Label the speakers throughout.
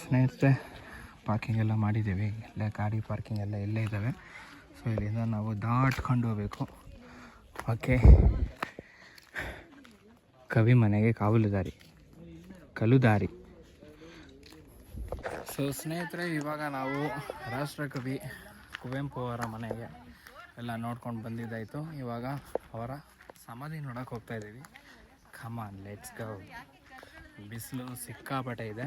Speaker 1: ಸ್ನೇಹಿತರೆ, ಪಾರ್ಕಿಂಗ್ ಎಲ್ಲ ಮಾಡಿದ್ದೀವಿ. ಇಲ್ಲೇ ಗಾಡಿ ಪಾರ್ಕಿಂಗ್ ಎಲ್ಲ ಇಲ್ಲೇ ಇದ್ದಾವೆ. ಸೊ ಇಲ್ಲಿಂದ ನಾವು ದಾಟ್ಕೊಂಡು ಹೋಗಬೇಕು. ಓಕೆ, ಕವಿ ಮನೆಗೆ ಕಲುದಾರಿ. ಸೊ ಸ್ನೇಹಿತರೆ, ಇವಾಗ ನಾವು ರಾಷ್ಟ್ರಕವಿ ಕುವೆಂಪು ಅವರ ಮನೆಗೆ ಎಲ್ಲ ನೋಡ್ಕೊಂಡು ಬಂದಿದ್ದಾಯಿತು. ಇವಾಗ ಅವರ ಸಮಾಧಿ ನೋಡೋಕೆ ಹೋಗ್ತಾಯಿದ್ದೀವಿ. ಕಮಾನ್, ಲೆಟ್ಸ್ ಗೋ. ಬಿಸಿಲು ಸಿಕ್ಕಾಪಟ್ಟೆ ಇದೆ.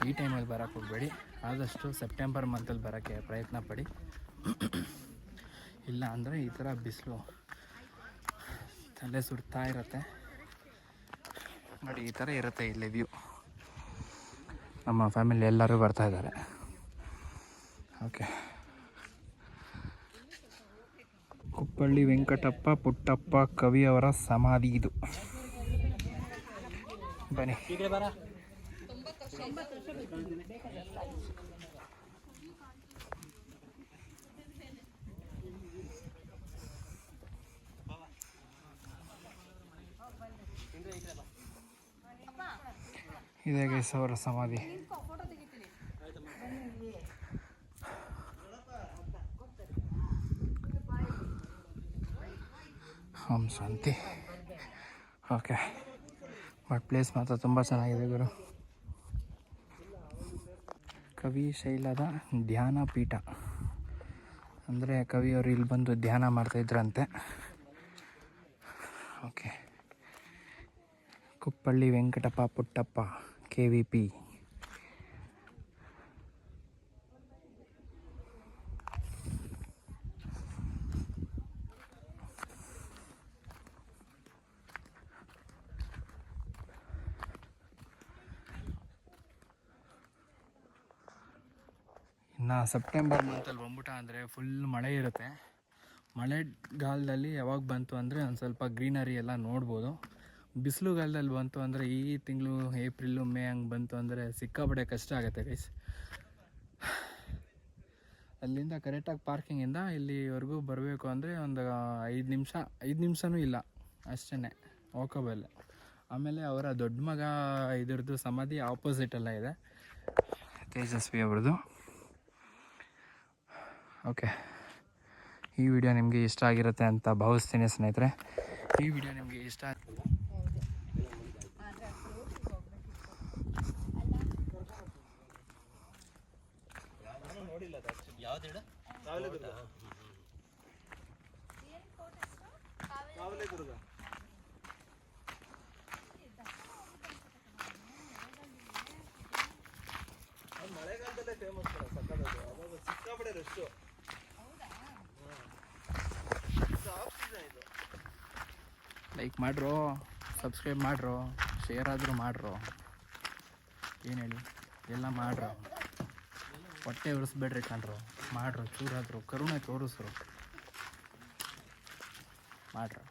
Speaker 1: ಈ ಟೈಮಲ್ಲಿ ಬರೋಕ್ಕೆ ಹೋಗಬೇಡಿ. ಆದಷ್ಟು ಸೆಪ್ಟೆಂಬರ್ ಮಂತಲ್ಲಿ ಬರೋಕ್ಕೆ ಪ್ರಯತ್ನ ಪಡಿ. ಇಲ್ಲ ಅಂದರೆ ಈ ಥರ ಬಿಸಿಲು ತಲೆ ಸುಡ್ತಾ ಇರುತ್ತೆ ನೋಡಿ. ಈ ಥರ ಇರುತ್ತೆ ಇಲ್ಲಿ ವ್ಯೂ. ನಮ್ಮ ಫ್ಯಾಮಿಲಿ ಎಲ್ಲರೂ ಬರ್ತಾ ಇದ್ದಾರೆ. ಓಕೆ, ಕುಪ್ಪಳ್ಳಿ ವೆಂಕಟಪ್ಪ ಪುಟ್ಟಪ್ಪ ಕವಿಯವರ ಸಮಾಧಿ ಇದು. ಬನ್ನಿ. ಇದೇ ಗೈಸ್ ಅವರ ಸಮಾಧಿ. ಓಂ ಶಾಂತಿ. ಓಕೆ, ಬಟ್ ಪ್ಲೇಸ್ ಮಾತ್ರ ತುಂಬ ಚೆನ್ನಾಗಿದೆ ಗುರು. ಕವಿ ಶೈಲದ ಧ್ಯಾನ ಪೀಠ ಅಂದರೆ ಕವಿಯವರು ಇಲ್ಲಿ ಬಂದು ಧ್ಯಾನ ಮಾಡ್ತಾಯಿದ್ರಂತೆ. Okay, Kuppalli Venkatappa Puttappa KVP. ಇನ್ನು ಸೆಪ್ಟೆಂಬರ್ ಮಂತಲ್ಲಿ ಬಂದ್ಬಿಟ್ಟ ಅಂದರೆ ಫುಲ್ ಮಳೆ ಇರುತ್ತೆ. ಮಳೆಗಾಲದಲ್ಲಿ ಯಾವಾಗ ಬಂತು ಅಂದರೆ ಒಂದು ಸ್ವಲ್ಪ ಗ್ರೀನರಿ ಎಲ್ಲ ನೋಡ್ಬೋದು. ಬಿಸಿಲುಗಾಲದಲ್ಲಿ ಬಂತು ಅಂದರೆ ಈ ತಿಂಗಳು ಏಪ್ರಿಲು ಮೇ ಹಂಗೆ ಬಂತು ಅಂದರೆ ಸಿಕ್ಕಾಪಟ್ಟೆ ಕಷ್ಟ ಆಗುತ್ತೆ ಗೈಸ್. ಅಲ್ಲಿಂದ ಕರೆಕ್ಟಾಗಿ ಪಾರ್ಕಿಂಗಿಂದ ಇಲ್ಲಿವರೆಗೂ ಬರಬೇಕು ಅಂದರೆ ಒಂದು 5 ನಿಮಿಷನೂ ಇಲ್ಲ ಅಷ್ಟೇ, ವಾಕಬಲ್. ಆಮೇಲೆ ಅವರ ದೊಡ್ಡ ಮಗ ಇದ್ರದ್ದು ಸಮಾಧಿ ಆಪೋಸಿಟೆಲ್ಲ ಇದೆ, ತೇಜಸ್ವಿ ಅವ್ರದ್ದು. ಓಕೆ, ಈ ವಿಡಿಯೋ ನಿಮಗೆ ಇಷ್ಟ ಆಗಿರುತ್ತೆ ಅಂತ ಭಾವಿಸ್ತೀನಿ ಸ್ನೇಹಿತರೆ. ಈ ವಿಡಿಯೋ ನಿಮಗೆ ಇಷ್ಟ
Speaker 2: ಮಳೆಗಾಲದಲ್ಲೇ ಫೇಮಸ್ ಸಿಕ್ಕಾಪಟ್ಟೆ ರಶ್ಶು.
Speaker 1: ಲೈಕ್ ಮಾಡ್ರೋ, ಸಬ್ಸ್ಕ್ರೈಬ್ ಮಾಡ್ರೋ, ಶೇರ್ ಆದರೂ ಮಾಡ್ರೋ. ಏನು ಹೇಳಿ, ಎಲ್ಲ ಮಾಡ್ರೋ. ಹೊಟ್ಟೆ ಉರಿಸ್ಬೇಡ್ರಿ ಕಣ್ರು, ಮಾಡ್ರು. ಚೂರಾದರೂ ಕರುಣೆ ತೋರಿಸ್ರು, ಮಾಡ್ರು.